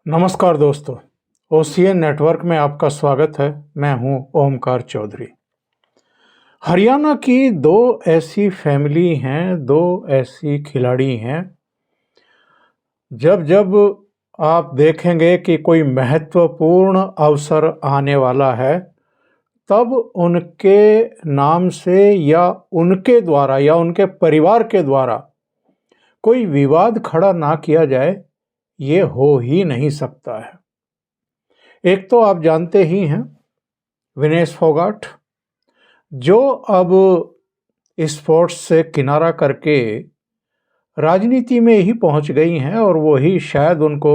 नमस्कार दोस्तों, OCN network में आपका स्वागत है। मैं हूं ओमकार चौधरी। हरियाणा की दो ऐसी फैमिली हैं, दो ऐसी खिलाड़ी हैं। जब जब आप देखेंगे कि कोई महत्वपूर्ण अवसर आने वाला है, तब उनके नाम से या उनके द्वारा या उनके परिवार के द्वारा कोई विवाद खड़ा ना किया जाए, ये हो ही नहीं सकता है। एक तो आप जानते ही हैं, विनेश फोगाट, जो अब स्पोर्ट्स से किनारा करके राजनीति में ही पहुंच गई हैं और वही शायद उनको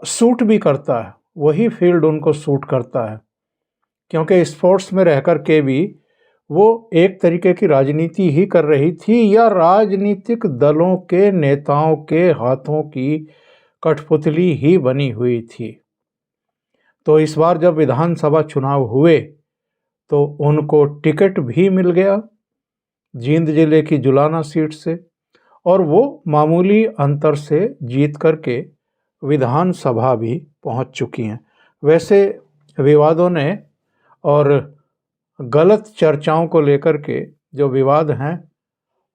सूट भी करता है, वही फील्ड उनको सूट करता है, क्योंकि स्पोर्ट्स में रह कर के भी वो एक तरीके की राजनीति ही कर रही थी या राजनीतिक दलों के नेताओं के हाथों की कठपुतली ही बनी हुई थी। तो इस बार जब विधानसभा चुनाव हुए तो उनको टिकट भी मिल गया जींद जिले की जुलाना सीट से, और वो मामूली अंतर से जीत करके विधानसभा भी पहुंच चुकी हैं। वैसे विवादों ने और गलत चर्चाओं को लेकर के जो विवाद हैं,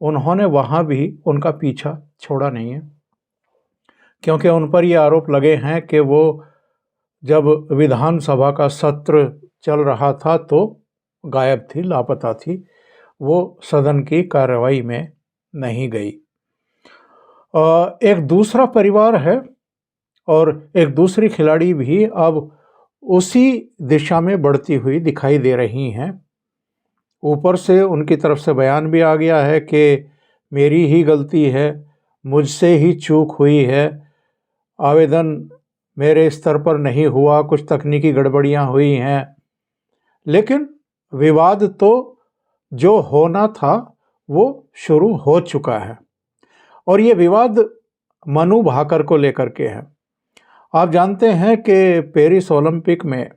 उन्होंने वहाँ भी उनका पीछा छोड़ा नहीं है, क्योंकि उन पर ये आरोप लगे हैं कि वो जब विधानसभा का सत्र चल रहा था तो गायब थी, लापता थी, वो सदन की कार्रवाई में नहीं गई। एक दूसरा परिवार है और एक दूसरी खिलाड़ी भी अब उसी दिशा में बढ़ती हुई दिखाई दे रही हैं। ऊपर से उनकी तरफ से बयान भी आ गया है कि मेरी ही गलती है, मुझसे ही चूक हुई है, आवेदन मेरे स्तर पर नहीं हुआ, कुछ तकनीकी गड़बड़ियां हुई हैं। लेकिन विवाद तो जो होना था वो शुरू हो चुका है, और ये विवाद मनु भाकर को लेकर के है। आप जानते हैं कि पेरिस ओलंपिक में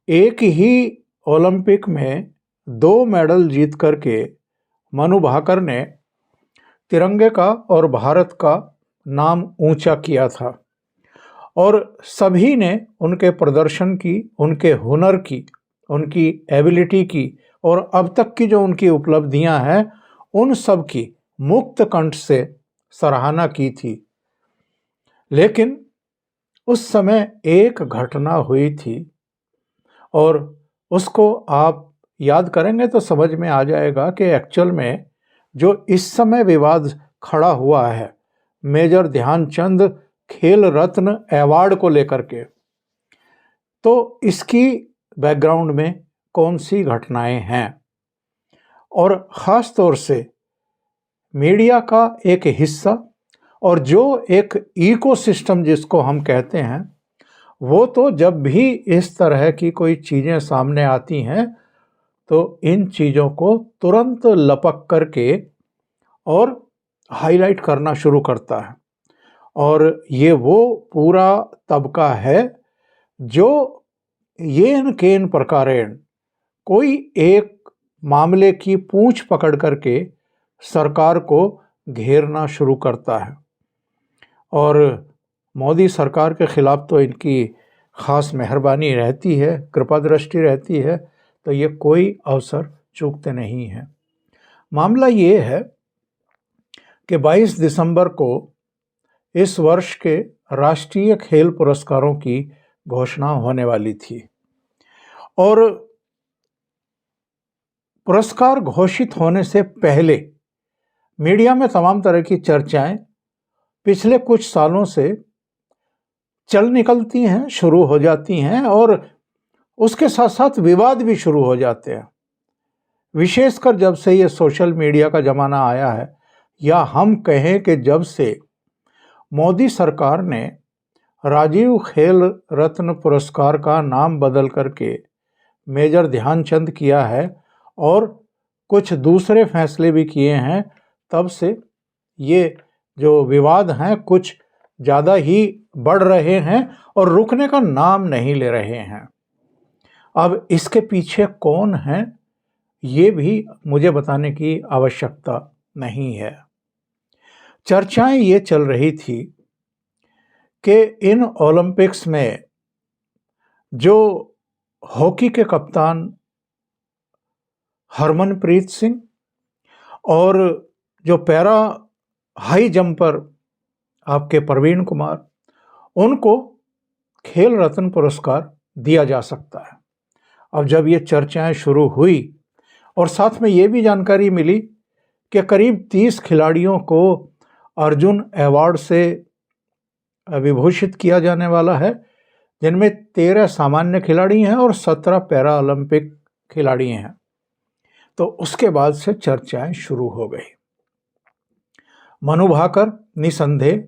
एक ही ओलंपिक में 2 मेडल जीत करके मनु भाकर ने तिरंगे का और भारत का नाम ऊंचा किया था, और सभी ने उनके प्रदर्शन की, उनके हुनर की, उनकी एबिलिटी की और अब तक की जो उनकी उपलब्धियां हैं, उन सब की मुक्त कंठ से सराहना की थी। लेकिन उस समय एक घटना हुई थी, और उसको आप याद करेंगे तो समझ में आ जाएगा कि एक्चुअल में जो इस समय विवाद खड़ा हुआ है मेजर ध्यानचंद खेल रत्न अवार्ड को लेकर के, तो इसकी बैकग्राउंड में कौन सी घटनाएं हैं, और ख़ास तौर से मीडिया का एक हिस्सा और जो एक इकोसिस्टम जिसको हम कहते हैं, वो तो जब भी इस तरह की कोई चीज़ें सामने आती हैं तो इन चीज़ों को तुरंत लपक करके और हाईलाइट करना शुरू करता है। और ये वो पूरा तबका है जो येन केन प्रकारेण कोई एक मामले की पूंछ पकड़ करके सरकार को घेरना शुरू करता है, और मोदी सरकार के खिलाफ तो इनकी ख़ास मेहरबानी रहती है, कृपा दृष्टि रहती है, तो ये कोई अवसर चूकते नहीं हैं। मामला ये है कि 22 दिसंबर को इस वर्ष के राष्ट्रीय खेल पुरस्कारों की घोषणा होने वाली थी, और पुरस्कार घोषित होने से पहले मीडिया में तमाम तरह की चर्चाएं पिछले कुछ सालों से चल निकलती हैं, शुरू हो जाती हैं, और उसके साथ साथ विवाद भी शुरू हो जाते हैं। विशेषकर जब से ये सोशल मीडिया का ज़माना आया है, या हम कहें कि जब से मोदी सरकार ने राजीव खेल रत्न पुरस्कार का नाम बदल करके मेजर ध्यानचंद किया है और कुछ दूसरे फैसले भी किए हैं, तब से ये जो विवाद हैं कुछ ज़्यादा ही बढ़ रहे हैं और रुकने का नाम नहीं ले रहे हैं। अब इसके पीछे कौन है, ये भी मुझे बताने की आवश्यकता नहीं है। चर्चाएं ये चल रही थी कि इन ओलंपिक्स में जो हॉकी के कप्तान हरमनप्रीत सिंह और जो पैरा हाई जंपर आपके प्रवीण कुमार, उनको खेल रत्न पुरस्कार दिया जा सकता है। अब जब ये चर्चाएं शुरू हुई और साथ में ये भी जानकारी मिली कि करीब 30 खिलाड़ियों को अर्जुन अवार्ड से विभूषित किया जाने वाला है, जिनमें 13 सामान्य खिलाड़ी हैं और 17 पैरा ओलंपिक खिलाड़ी हैं। तो उसके बाद से चर्चाएं शुरू हो गई। मनु भाकर निसंदेह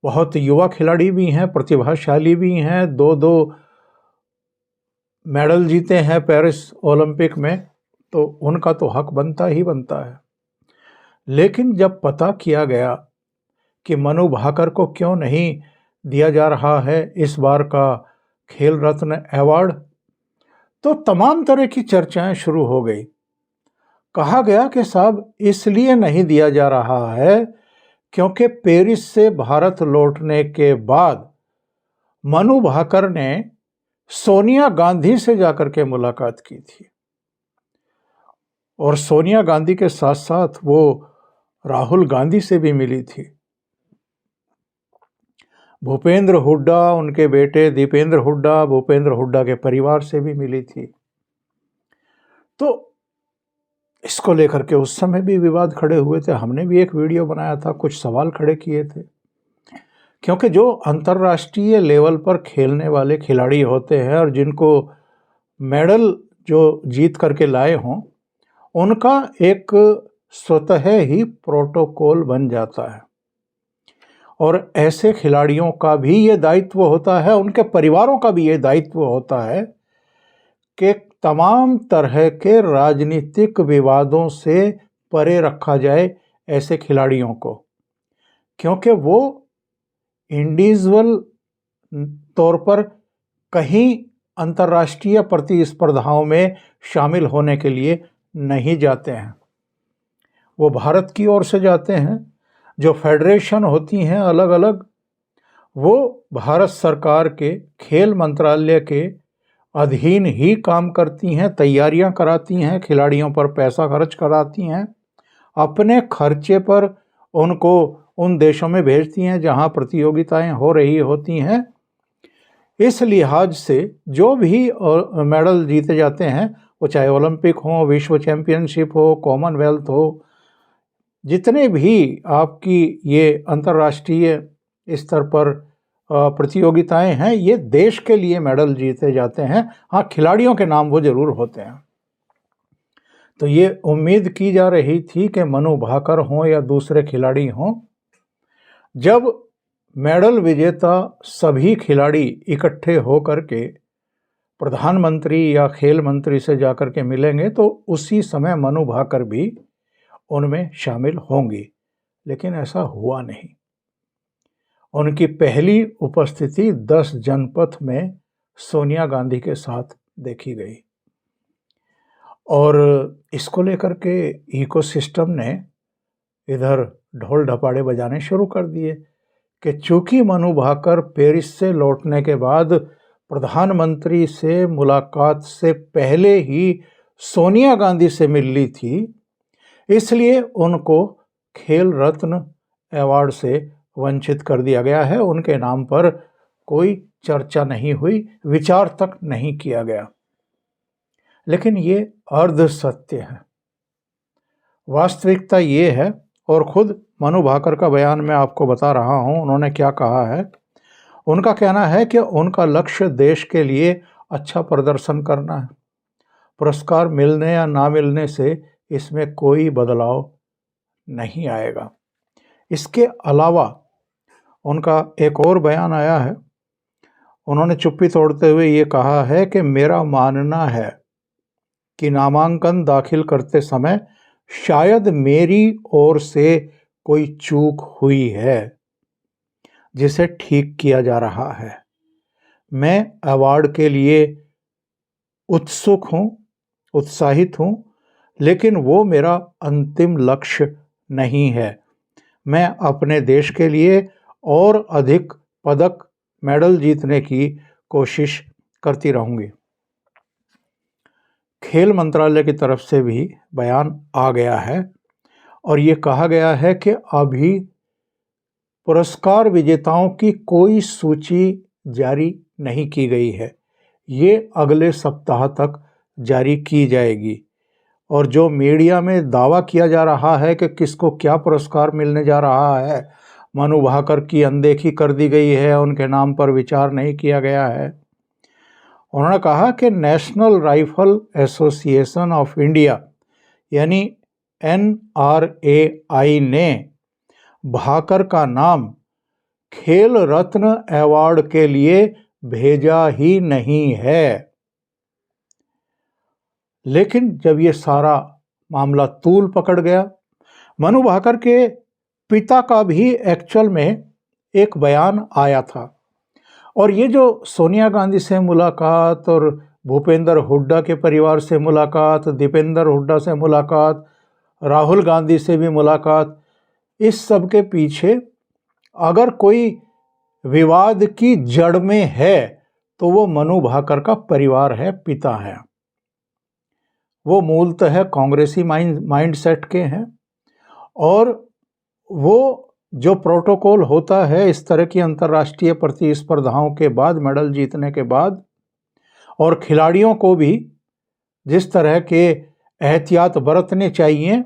बहुत युवा खिलाड़ी भी हैं, प्रतिभाशाली भी हैं, 2-2 मेडल जीते हैं पेरिस ओलंपिक में, तो उनका तो हक बनता ही बनता है। लेकिन जब पता किया गया कि मनु भाकर को क्यों नहीं दिया जा रहा है इस बार का खेल रत्न अवार्ड, तो तमाम तरह की चर्चाएं शुरू हो गई। कहा गया कि साहब इसलिए नहीं दिया जा रहा है क्योंकि पेरिस से भारत लौटने के बाद मनु भाकर ने सोनिया गांधी से जाकर के मुलाकात की थी और सोनिया गांधी के साथ साथ वो राहुल गांधी से भी मिली थी। भूपेंद्र हुड्डा, उनके बेटे दीपेंद्र हुड्डा, भूपेंद्र हुड्डा के परिवार से भी मिली थी। तो इसको लेकर के उस समय भी विवाद खड़े हुए थे। हमने भी एक वीडियो बनाया था, कुछ सवाल खड़े किए थे, क्योंकि जो अंतर्राष्ट्रीय लेवल पर खेलने वाले खिलाड़ी होते हैं और जिनको मेडल जो जीत करके लाए हों, उनका एक स्वतः ही प्रोटोकॉल बन जाता है और ऐसे खिलाड़ियों का भी ये दायित्व होता है, उनके परिवारों का भी ये दायित्व होता है कि तमाम तरह के राजनीतिक विवादों से परे रखा जाए ऐसे खिलाड़ियों को, क्योंकि वो इंडिविजुअल तौर पर कहीं अंतर्राष्ट्रीय प्रतिस्पर्धाओं में शामिल होने के लिए नहीं जाते हैं। वो भारत की ओर से जाते हैं। जो फेडरेशन होती हैं अलग अलग, वो भारत सरकार के खेल मंत्रालय के अधीन ही काम करती हैं, तैयारियां कराती हैं, खिलाड़ियों पर पैसा खर्च कराती हैं, अपने खर्चे पर उनको उन देशों में भेजती हैं जहां प्रतियोगिताएं हो रही होती हैं। इस लिहाज से जो भी मेडल जीते जाते हैं, वो चाहे ओलंपिक हो, विश्व चैंपियनशिप हो, कॉमनवेल्थ हो, जितने भी आपकी ये अंतर्राष्ट्रीय स्तर पर प्रतियोगिताएं हैं, ये देश के लिए मेडल जीते जाते हैं। हाँ, खिलाड़ियों के नाम वो जरूर होते हैं। तो ये उम्मीद की जा रही थी कि मनु भाकर हों या दूसरे खिलाड़ी हों, जब मेडल विजेता सभी खिलाड़ी इकट्ठे होकर के प्रधानमंत्री या खेल मंत्री से जाकर के मिलेंगे तो उसी समय मनु भाकर भी उनमें शामिल होंगी। लेकिन ऐसा हुआ नहीं। उनकी पहली उपस्थिति 10 जनपथ में सोनिया गांधी के साथ देखी गई और इसको लेकर के इकोसिस्टम ने इधर ढोल ढपाड़े बजाने शुरू कर दिए कि चूंकि मनु भाकर पेरिस से लौटने के बाद प्रधानमंत्री से मुलाकात से पहले ही सोनिया गांधी से मिल ली थी, इसलिए उनको खेल रत्न अवार्ड से वंचित कर दिया गया है। उनके नाम पर कोई चर्चा नहीं हुई, विचार तक नहीं किया गया। लेकिन ये अर्ध सत्य है। वास्तविकता ये है, और खुद मनु भाकर का बयान मैं आपको बता रहा हूँ, उन्होंने क्या कहा है। उनका कहना है कि उनका लक्ष्य देश के लिए अच्छा प्रदर्शन करना है। पुरस्कार मिलने या ना मिलने से इसमें कोई बदलाव नहीं आएगा। इसके अलावा उनका एक और बयान आया है। उन्होंने चुप्पी तोड़ते हुए ये कहा है कि मेरा मानना है कि नामांकन दाखिल करते समय शायद मेरी ओर से कोई चूक हुई है जिसे ठीक किया जा रहा है। मैं अवार्ड के लिए उत्सुक हूँ, उत्साहित हूँ, लेकिन वो मेरा अंतिम लक्ष्य नहीं है। मैं अपने देश के लिए और अधिक पदक मेडल जीतने की कोशिश करती रहूंगी। खेल मंत्रालय की तरफ से भी बयान आ गया है और ये कहा गया है कि अभी पुरस्कार विजेताओं की कोई सूची जारी नहीं की गई है। ये अगले सप्ताह तक जारी की जाएगी। और जो मीडिया में दावा किया जा रहा है कि किसको क्या पुरस्कार मिलने जा रहा है, मनु भाकर की अनदेखी कर दी गई है, उनके नाम पर विचार नहीं किया गया है। उन्होंने कहा कि national rifle association of India यानी NRAI ने भाकर का नाम खेल रत्न अवार्ड के लिए भेजा ही नहीं है। लेकिन जब ये सारा मामला तूल पकड़ गया, मनु भाकर के पिता का भी एक्चुअल में एक बयान आया था। और ये जो सोनिया गांधी से मुलाकात और भूपेंद्र हुड्डा के परिवार से मुलाकात, दीपेंद्र हुड्डा से मुलाकात, राहुल गांधी से भी मुलाकात, इस सब के पीछे अगर कोई विवाद की जड़ में है तो वो मनु भाकर का परिवार है, पिता है। वो मूलतः कांग्रेसी माइंडसेट के हैं और वो जो प्रोटोकॉल होता है इस तरह की अंतर्राष्ट्रीय प्रतिस्पर्धाओं के बाद, मेडल जीतने के बाद, और खिलाड़ियों को भी जिस तरह के एहतियात बरतने चाहिए,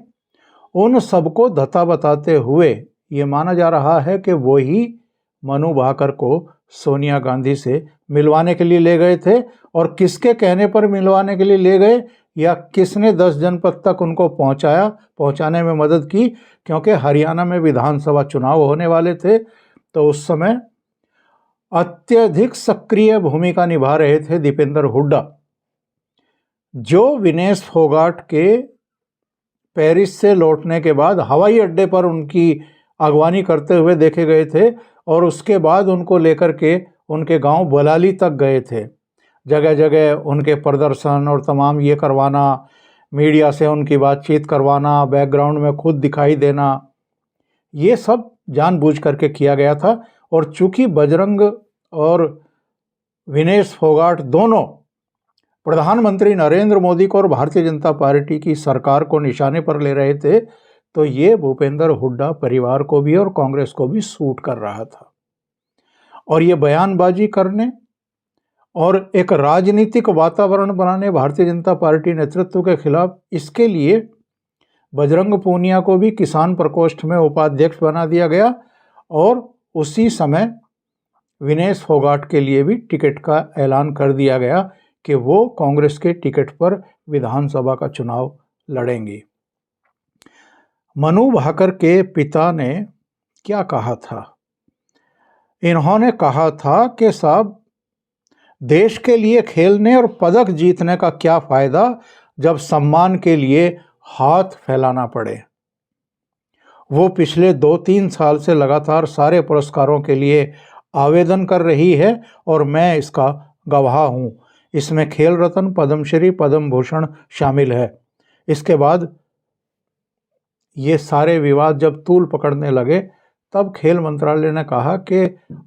उन सबको धता बताते हुए ये माना जा रहा है कि वही मनु भाकर को सोनिया गांधी से मिलवाने के लिए ले गए थे। और किसके कहने पर मिलवाने के लिए ले गए या किसने 10 जनपद तक उनको पहुंचाने में मदद की, क्योंकि हरियाणा में विधानसभा चुनाव होने वाले थे, तो उस समय अत्यधिक सक्रिय भूमिका निभा रहे थे दीपेंद्र हुड्डा, जो विनेश फोगाट के पेरिस से लौटने के बाद हवाई अड्डे पर उनकी अगवानी करते हुए देखे गए थे और उसके बाद उनको लेकर के उनके गांव बलाली तक गए थे। जगह जगह उनके प्रदर्शन और तमाम ये करवाना, मीडिया से उनकी बातचीत करवाना, बैकग्राउंड में खुद दिखाई देना, ये सब जानबूझ करके किया गया था। और चूंकि बजरंग और विनेश फोगाट दोनों प्रधानमंत्री नरेंद्र मोदी को और भारतीय जनता पार्टी की सरकार को निशाने पर ले रहे थे, तो ये भूपेंद्र हुड्डा परिवार को भी और कांग्रेस को भी सूट कर रहा था। और ये बयानबाजी करने और एक राजनीतिक वातावरण बनाने भारतीय जनता पार्टी नेतृत्व के खिलाफ, इसके लिए बजरंग पूनिया को भी किसान प्रकोष्ठ में उपाध्यक्ष बना दिया गया और उसी समय विनेश फोगाट के लिए भी टिकट का ऐलान कर दिया गया कि वो कांग्रेस के टिकट पर विधानसभा का चुनाव लड़ेंगी। मनु भाकर के पिता ने क्या कहा था? इन्होंने कहा था कि साहब, देश के लिए खेलने और पदक जीतने का क्या फायदा जब सम्मान के लिए हाथ फैलाना पड़े। वो पिछले 2-3 साल से लगातार सारे पुरस्कारों के लिए आवेदन कर रही है और मैं इसका गवाह हूँ। इसमें खेल रत्न, पद्मश्री, पद्म भूषण शामिल है। इसके बाद ये सारे विवाद जब तूल पकड़ने लगे, तब खेल मंत्रालय ने कहा कि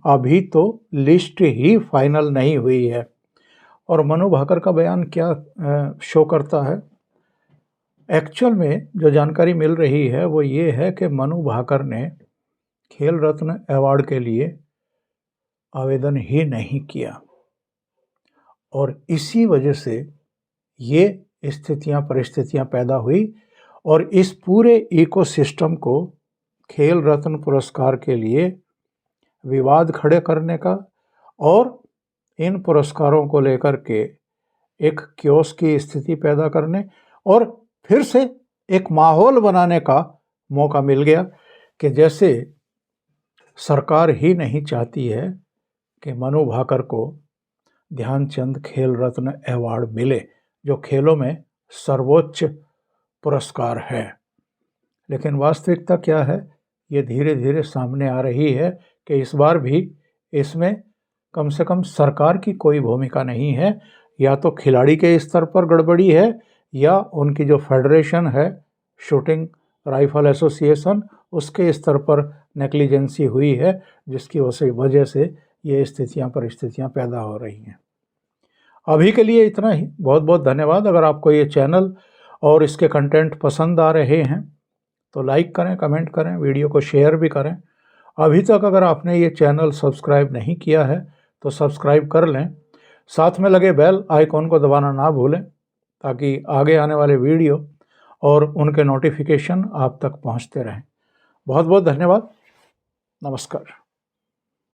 अभी तो लिस्ट ही फाइनल नहीं हुई है। और मनु भाकर का बयान क्या शो करता है? एक्चुअल में जो जानकारी मिल रही है वो ये है कि मनु भाकर ने खेल रत्न अवार्ड के लिए आवेदन ही नहीं किया और इसी वजह से ये परिस्थितियां पैदा हुई और इस पूरे इकोसिस्टम को खेल रत्न पुरस्कार के लिए विवाद खड़े करने का और इन पुरस्कारों को लेकर के एक क्योस की स्थिति पैदा करने और फिर से एक माहौल बनाने का मौका मिल गया कि जैसे सरकार ही नहीं चाहती है कि मनु भाकर को ध्यानचंद खेल रत्न अवार्ड मिले, जो खेलों में सर्वोच्च पुरस्कार है। लेकिन वास्तविकता क्या है, ये धीरे धीरे सामने आ रही है कि इस बार भी इसमें कम से कम सरकार की कोई भूमिका नहीं है। या तो खिलाड़ी के स्तर पर गड़बड़ी है या उनकी जो फेडरेशन है शूटिंग राइफल एसोसिएशन, उसके स्तर पर नेग्लिजेंसी हुई है, जिसकी वजह से ये परिस्थितियाँ पैदा हो रही हैं। अभी के लिए इतना ही। बहुत बहुत धन्यवाद। अगर आपको ये चैनल और इसके कंटेंट पसंद आ रहे हैं तो लाइक करें, कमेंट करें, वीडियो को शेयर भी करें। अभी तक अगर आपने ये चैनल सब्सक्राइब नहीं किया है तो सब्सक्राइब कर लें। साथ में लगे बेल आइकॉन को दबाना ना भूलें, ताकि आगे आने वाले वीडियो और उनके नोटिफिकेशन आप तक पहुंचते रहें। बहुत बहुत धन्यवाद। नमस्कार।